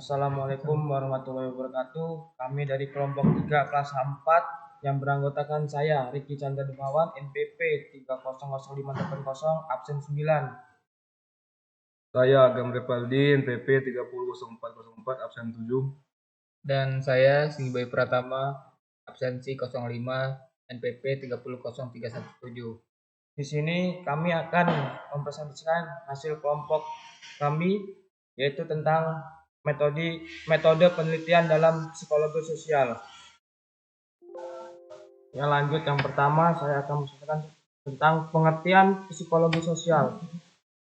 Assalamualaikum warahmatullahi wabarakatuh. Kami dari kelompok 3 kelas 4 yang beranggotakan saya, Riki Chandra Dumawan, NPP 300580, absen 9. Saya Agam Revaldi, NPP 300404, absen 7. Dan saya Singgi Pratama, absensi 05, NPP 300317. Di sini kami akan mempresentasikan hasil kelompok kami, yaitu tentang metode penelitian dalam psikologi sosial. Yang lanjut, yang pertama saya akan menjelaskan tentang pengertian psikologi sosial.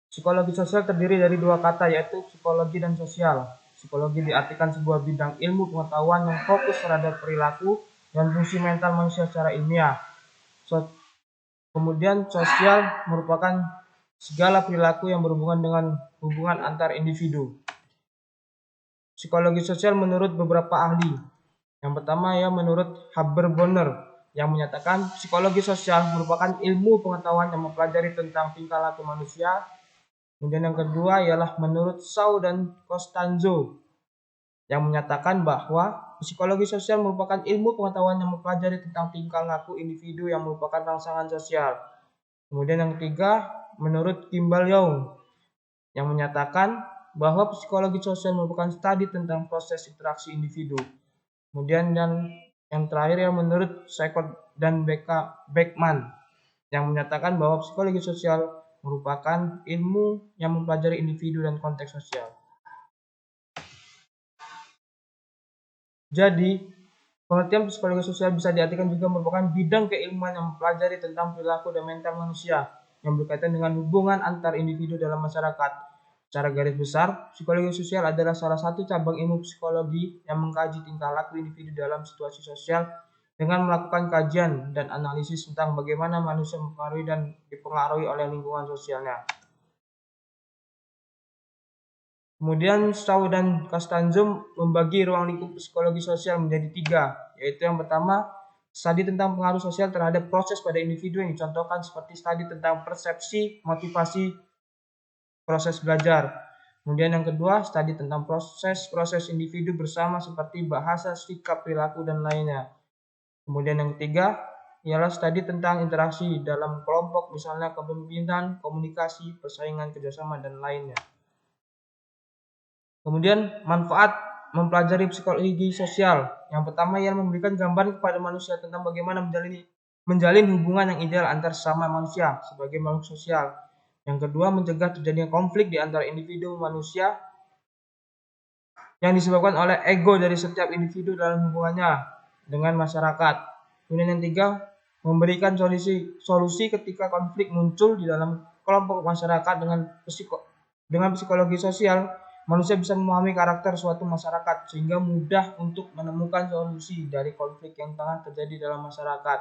Psikologi sosial terdiri dari dua kata, yaitu psikologi dan sosial. Psikologi diartikan sebuah bidang ilmu pengetahuan yang fokus terhadap perilaku dan fungsi mental manusia secara ilmiah. Kemudian sosial merupakan segala perilaku yang berhubungan dengan hubungan antar individu. Psikologi sosial menurut beberapa ahli. Yang pertama menurut Haber-Boner yang menyatakan psikologi sosial merupakan ilmu pengetahuan yang mempelajari tentang tingkah laku manusia. Kemudian yang kedua ialah menurut Shaw dan Costanzo yang menyatakan bahwa psikologi sosial merupakan ilmu pengetahuan yang mempelajari tentang tingkah laku individu yang merupakan rangsangan sosial. Kemudian yang ketiga menurut Kimball Young yang menyatakan bahwa psikologi sosial merupakan studi tentang proses interaksi individu. Kemudian yang terakhir menurut Secord dan Beckman yang menyatakan bahwa psikologi sosial merupakan ilmu yang mempelajari individu dan konteks sosial. Jadi, pengertian psikologi sosial bisa diartikan juga merupakan bidang keilmuan yang mempelajari tentang perilaku dan mental manusia yang berkaitan dengan hubungan antar individu dalam masyarakat. Secara garis besar, psikologi sosial adalah salah satu cabang ilmu psikologi yang mengkaji tingkah laku individu dalam situasi sosial dengan melakukan kajian dan analisis tentang bagaimana manusia mempengaruhi dan dipengaruhi oleh lingkungan sosialnya. Kemudian Shaw dan Costanzo membagi ruang lingkup psikologi sosial menjadi 3, yaitu yang pertama, studi tentang pengaruh sosial terhadap proses pada individu yang dicontohkan seperti studi tentang persepsi, motivasi, proses belajar. Kemudian yang kedua, studi tentang proses individu bersama seperti bahasa, sikap, perilaku, dan lainnya. Kemudian yang ketiga, ialah studi tentang interaksi dalam kelompok, misalnya kepemimpinan, komunikasi, persaingan, kerjasama, dan lainnya. Kemudian manfaat mempelajari psikologi sosial. Yang pertama ialah memberikan gambaran kepada manusia tentang bagaimana menjalin hubungan yang ideal antar sesama manusia sebagai makhluk sosial. Yang kedua, mencegah terjadinya konflik di antara individu manusia yang disebabkan oleh ego dari setiap individu dalam hubungannya dengan masyarakat. Kemudian yang tiga, memberikan solusi ketika konflik muncul di dalam kelompok masyarakat dengan psikologi sosial. Manusia bisa memahami karakter suatu masyarakat sehingga mudah untuk menemukan solusi dari konflik yang tengah terjadi dalam masyarakat.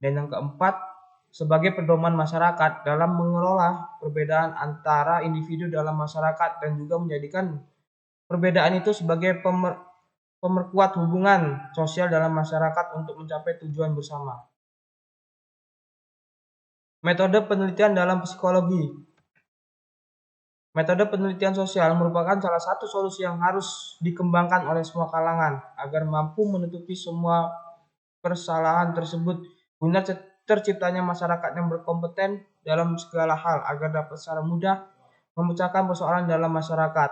Dan yang keempat, sebagai pedoman masyarakat dalam mengelola perbedaan antara individu dalam masyarakat dan juga menjadikan perbedaan itu sebagai pemerkuat hubungan sosial dalam masyarakat untuk mencapai tujuan bersama. Metode penelitian dalam psikologi. Metode penelitian sosial merupakan salah satu solusi yang harus dikembangkan oleh semua kalangan agar mampu menutupi semua persalahan tersebut guna terciptanya masyarakat yang berkompeten dalam segala hal agar dapat secara mudah memecahkan persoalan dalam masyarakat.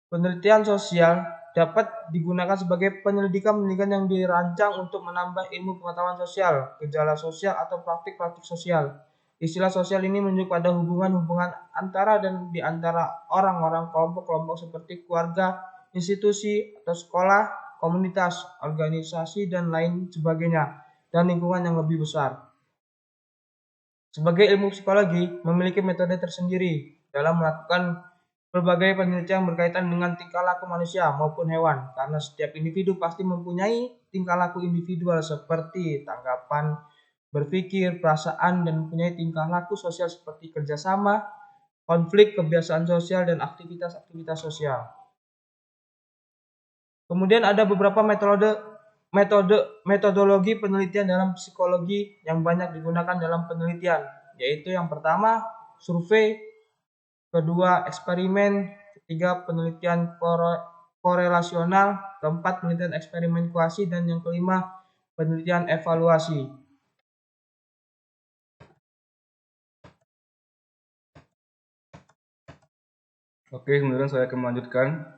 Penelitian sosial dapat digunakan sebagai penyelidikan yang dirancang untuk menambah ilmu pengetahuan sosial, gejala sosial, atau praktik-praktik sosial. Istilah sosial ini menunjuk pada hubungan-hubungan antara dan di antara orang-orang, kelompok-kelompok seperti keluarga, institusi, atau sekolah, komunitas, organisasi, dan lain sebagainya, dan lingkungan yang lebih besar. Sebagai ilmu psikologi memiliki metode tersendiri dalam melakukan berbagai penelitian berkaitan dengan tingkah laku manusia maupun hewan, karena setiap individu pasti mempunyai tingkah laku individual seperti tanggapan, berpikir, perasaan, dan mempunyai tingkah laku sosial seperti kerjasama, konflik, kebiasaan sosial, dan aktivitas-aktivitas sosial. Kemudian ada beberapa metodologi penelitian dalam psikologi yang banyak digunakan dalam penelitian, yaitu yang pertama survei, kedua eksperimen, ketiga penelitian korelasional, keempat penelitian eksperimen kuasi, dan yang kelima penelitian evaluasi. Oke, kemudian saya akan melanjutkan.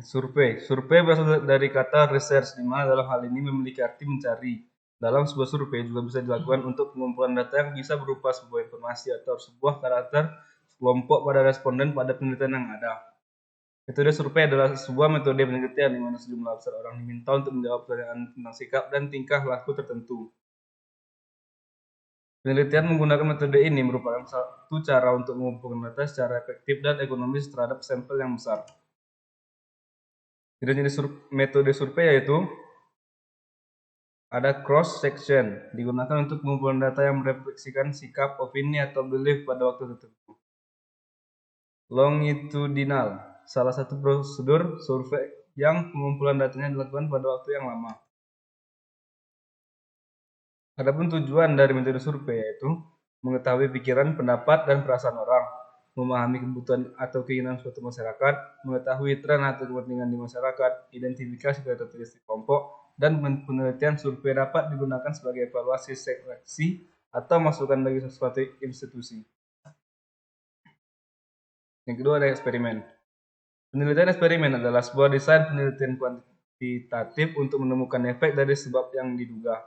Survei. Survei berasal dari kata research, di mana dalam hal ini memiliki arti mencari. Dalam sebuah survei juga bisa dilakukan untuk pengumpulan data yang bisa berupa sebuah informasi atau sebuah karakter kelompok pada responden pada penelitian yang ada. Metode survei adalah sebuah metode penelitian di mana sejumlah besar orang diminta untuk menjawab pertanyaan tentang sikap dan tingkah laku tertentu. Penelitian menggunakan metode ini merupakan satu cara untuk mengumpulkan data secara efektif dan ekonomis terhadap sampel yang besar. Jenis metode survei yaitu ada cross section, digunakan untuk pengumpulan data yang merefleksikan sikap, opini, atau belief pada waktu tertentu. Longitudinal, salah satu prosedur survei yang pengumpulan datanya dilakukan pada waktu yang lama. Adapun tujuan dari metode survei yaitu mengetahui pikiran, pendapat, dan perasaan orang, memahami kebutuhan atau keinginan suatu masyarakat, mengetahui tren atau kepentingan di masyarakat, identifikasi karakteristik kelompok, dan penelitian survei dapat digunakan sebagai evaluasi seleksi atau masukan bagi suatu institusi. Yang kedua ada eksperimen. Penelitian eksperimen adalah sebuah desain penelitian kuantitatif untuk menemukan efek dari sebab yang diduga.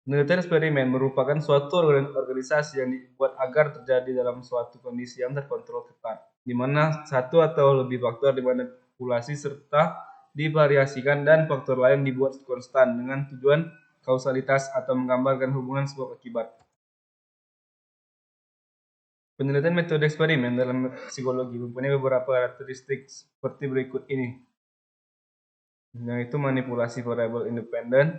Penelitian eksperimen merupakan suatu organisasi yang dibuat agar terjadi dalam suatu kondisi yang terkontrol ketat, di mana satu atau lebih faktor dimanipulasi serta divariasikan dan faktor lain dibuat konstan dengan tujuan kausalitas atau menggambarkan hubungan sebab akibat. Penelitian metode eksperimen dalam psikologi mempunyai beberapa karakteristik seperti berikut ini, yaitu manipulasi variabel independen,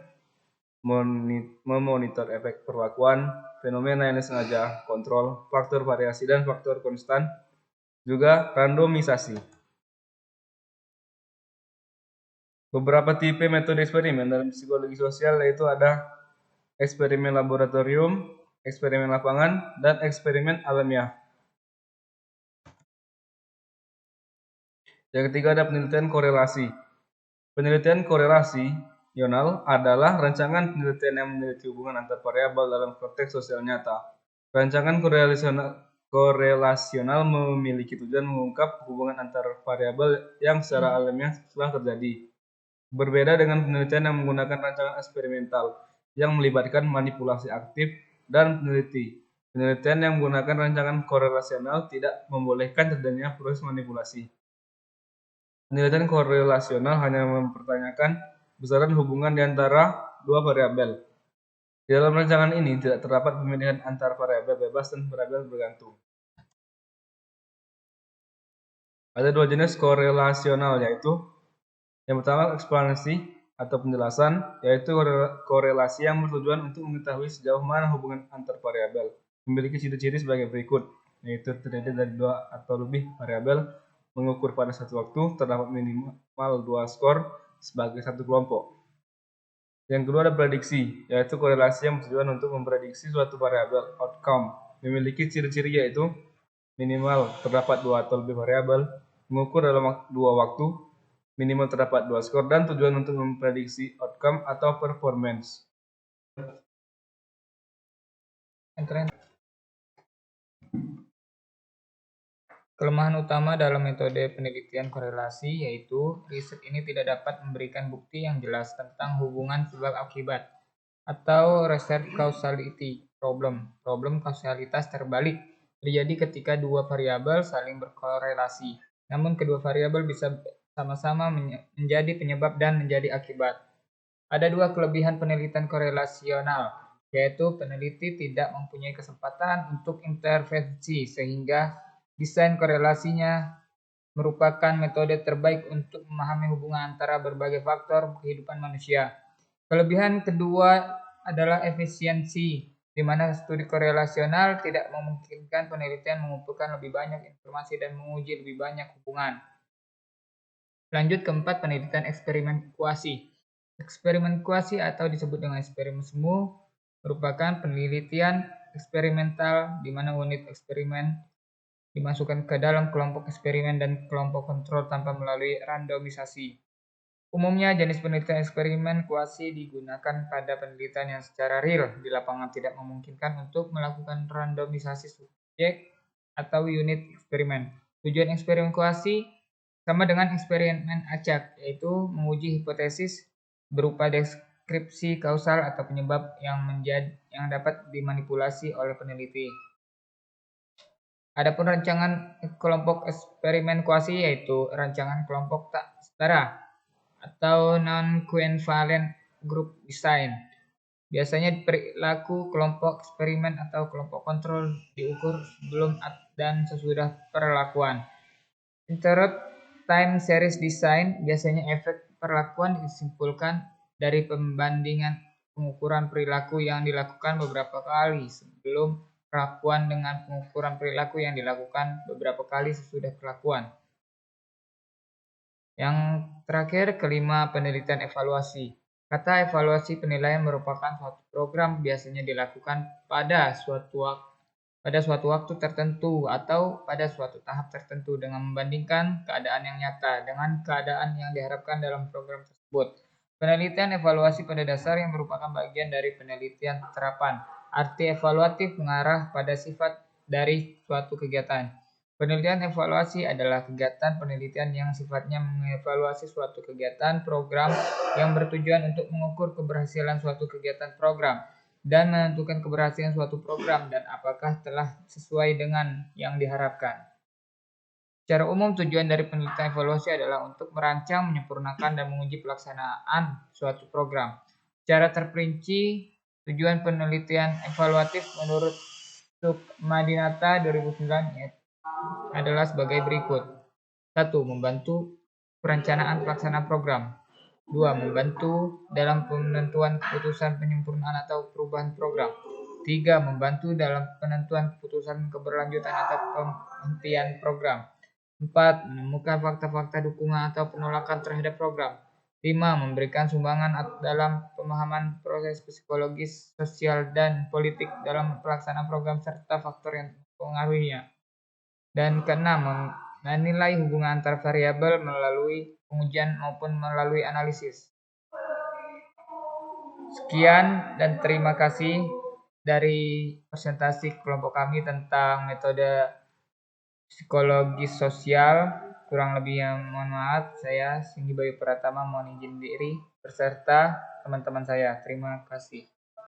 memonitor efek perlakuan, fenomena yang disengaja, kontrol, faktor variasi, dan faktor konstan, juga randomisasi. Beberapa tipe metode eksperimen dalam psikologi sosial yaitu ada eksperimen laboratorium, eksperimen lapangan, dan eksperimen alamiah. Yang ketiga ada penelitian korelasi. Penelitian korelasi Yonal adalah rancangan penelitian yang meneliti hubungan antar variabel dalam konteks sosial nyata. Rancangan korelasional memiliki tujuan mengungkap hubungan antar variabel yang secara alamiah telah terjadi. Berbeda dengan penelitian yang menggunakan rancangan eksperimental yang melibatkan manipulasi aktif dan peneliti. Penelitian yang menggunakan rancangan korelasional tidak membolehkan terjadinya proses manipulasi. Penelitian korelasional hanya mempertanyakan besaran hubungan di antara dua variabel. Di dalam rancangan ini tidak terdapat pemilihan antar variabel bebas dan variabel bergantung. Ada dua jenis korelasional, yaitu yang pertama eksplanasi atau penjelasan, yaitu korelasi yang bertujuan untuk mengetahui sejauh mana hubungan antar variabel. Memiliki ciri-ciri sebagai berikut, yaitu terdiri dari dua atau lebih variabel, mengukur pada satu waktu, terdapat minimal dua skor sebagai satu kelompok. Yang kedua ada prediksi, yaitu korelasi yang bertujuan untuk memprediksi suatu variabel outcome. Memiliki ciri-ciri yaitu minimal terdapat dua atau lebih variabel, mengukur dalam dua waktu, minimal terdapat dua skor, dan tujuan untuk memprediksi outcome atau performance. Kelemahan utama dalam metode penelitian korelasi yaitu riset ini tidak dapat memberikan bukti yang jelas tentang hubungan sebab akibat atau research causality problem. Problem kausalitas terbalik terjadi ketika dua variabel saling berkorelasi, namun kedua variabel bisa sama-sama menjadi penyebab dan menjadi akibat. Ada dua kelebihan penelitian korelasional, yaitu peneliti tidak mempunyai kesempatan untuk intervensi sehingga desain korelasinya merupakan metode terbaik untuk memahami hubungan antara berbagai faktor kehidupan manusia. Kelebihan kedua adalah efisiensi, di mana studi korelasional tidak memungkinkan penelitian mengumpulkan lebih banyak informasi dan menguji lebih banyak hubungan. Lanjut keempat, penelitian eksperimen kuasi. Eksperimen kuasi atau disebut dengan eksperimen semu merupakan penelitian eksperimental di mana unit eksperimen dimasukkan ke dalam kelompok eksperimen dan kelompok kontrol tanpa melalui randomisasi. Umumnya, jenis penelitian eksperimen kuasi digunakan pada penelitian yang secara real di lapangan tidak memungkinkan untuk melakukan randomisasi subjek atau unit eksperimen. Tujuan eksperimen kuasi sama dengan eksperimen acak, yaitu menguji hipotesis berupa deskripsi kausal atau penyebab yang dapat dimanipulasi oleh peneliti. Adapun rancangan kelompok eksperimen kuasi yaitu rancangan kelompok tak setara atau non-covalent group design. Biasanya perilaku kelompok eksperimen atau kelompok kontrol diukur sebelum dan sesudah perlakuan. Interrupt time series design biasanya efek perlakuan disimpulkan dari pembandingan pengukuran perilaku yang dilakukan beberapa kali sebelum perlakuan dengan pengukuran perilaku yang dilakukan beberapa kali sesudah perlakuan. Yang terakhir, kelima, penelitian evaluasi. Kata evaluasi penilaian merupakan suatu program biasanya dilakukan pada suatu waktu tertentu atau pada suatu tahap tertentu dengan membandingkan keadaan yang nyata dengan keadaan yang diharapkan dalam program tersebut. Penelitian evaluasi pada dasarnya merupakan bagian dari penelitian terapan. Arti evaluatif mengarah pada sifat dari suatu kegiatan. Penelitian evaluasi adalah kegiatan penelitian yang sifatnya mengevaluasi suatu kegiatan program yang bertujuan untuk mengukur keberhasilan suatu kegiatan program dan menentukan keberhasilan suatu program dan apakah telah sesuai dengan yang diharapkan. Secara umum, tujuan dari penelitian evaluasi adalah untuk merancang, menyempurnakan, dan menguji pelaksanaan suatu program. Secara terperinci, tujuan penelitian evaluatif menurut Sukmadinata 2009 adalah sebagai berikut. 1. Membantu perencanaan pelaksanaan program. 2. Membantu dalam penentuan keputusan penyempurnaan atau perubahan program. 3. Membantu dalam penentuan keputusan keberlanjutan atau penghentian program. 4. Menemukan fakta-fakta dukungan atau penolakan terhadap program. 5. Memberikan sumbangan dalam pemahaman proses psikologis, sosial, dan politik dalam pelaksanaan program serta faktor yang mempengaruhinya. Dan keenam, menilai hubungan antar variabel melalui pengujian maupun melalui analisis. Sekian dan terima kasih dari presentasi kelompok kami tentang metode psikologi sosial. Kurang lebihnya mohon maaf, saya Singgi Bayu Pratama mohon izin diri beserta teman-teman saya. Terima kasih.